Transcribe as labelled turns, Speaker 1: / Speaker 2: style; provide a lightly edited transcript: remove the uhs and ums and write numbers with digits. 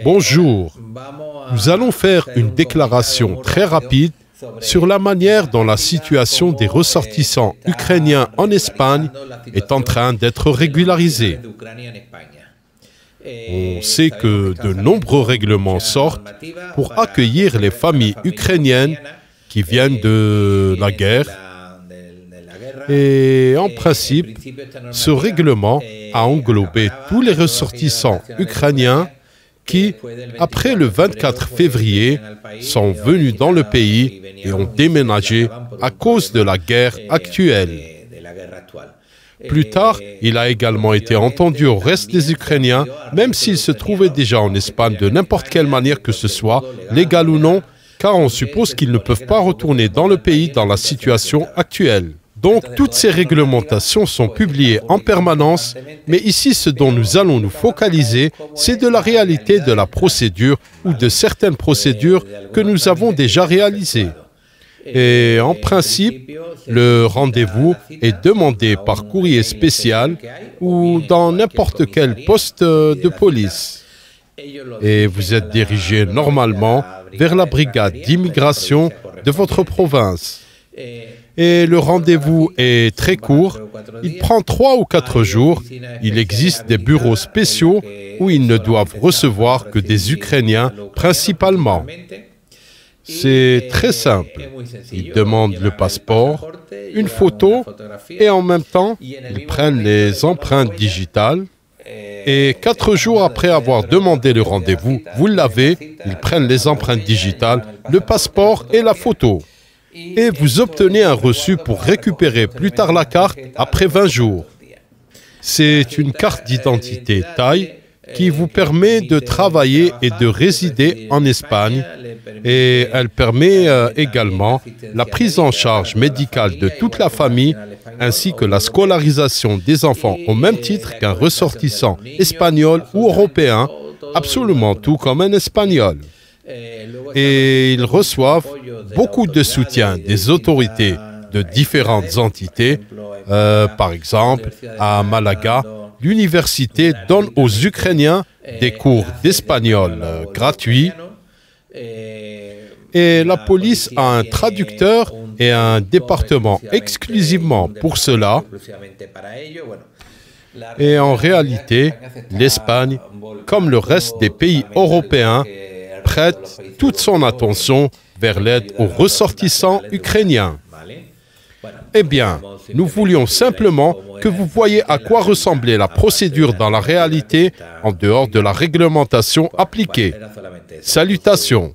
Speaker 1: Bonjour. Nous allons faire une déclaration très rapide sur la manière dont la situation des ressortissants ukrainiens en Espagne est en train d'être régularisée. On sait que de nombreux règlements sortent pour accueillir les familles ukrainiennes qui viennent de la guerre. Et en principe, ce règlement a englobé tous les ressortissants ukrainiens qui, après le 24 février, sont venus dans le pays et ont déménagé à cause de la guerre actuelle. Plus tard, il a également été entendu au reste des Ukrainiens, même s'ils se trouvaient déjà en Espagne de n'importe quelle manière que ce soit, légale ou non, car on suppose qu'ils ne peuvent pas retourner dans le pays dans la situation actuelle. Donc, toutes ces réglementations sont publiées en permanence, mais ici, ce dont nous allons nous focaliser, c'est de la réalité de la procédure ou de certaines procédures que nous avons déjà réalisées. Et en principe, le rendez-vous est demandé par courrier spécial ou dans n'importe quel poste de police. Et vous êtes dirigé normalement vers la brigade d'immigration de votre province. Et le rendez-vous est très court, il prend 3 ou 4 jours. Il existe des bureaux spéciaux où ils ne doivent recevoir que des Ukrainiens principalement. C'est très simple. Ils demandent le passeport, une photo et en même temps, ils prennent les empreintes digitales. Et 4 jours après avoir demandé le rendez-vous, vous l'avez, ils prennent les empreintes digitales, le passeport et la photo. Et vous obtenez un reçu pour récupérer plus tard la carte après 20 jours. C'est une carte d'identité taille qui vous permet de travailler et de résider en Espagne et elle permet également la prise en charge médicale de toute la famille ainsi que la scolarisation des enfants au même titre qu'un ressortissant espagnol ou européen, absolument tout comme un espagnol. Et ils reçoivent beaucoup de soutien des autorités de différentes entités. Par exemple, à Malaga, l'université donne aux Ukrainiens des cours d'espagnol gratuits. Et la police a un traducteur et un département exclusivement pour cela. Et en réalité, l'Espagne, comme le reste des pays européens, prête toute son attention vers l'aide aux ressortissants ukrainiens. Eh bien, nous voulions simplement que vous voyiez à quoi ressemblait la procédure dans la réalité en dehors de la réglementation appliquée. Salutations.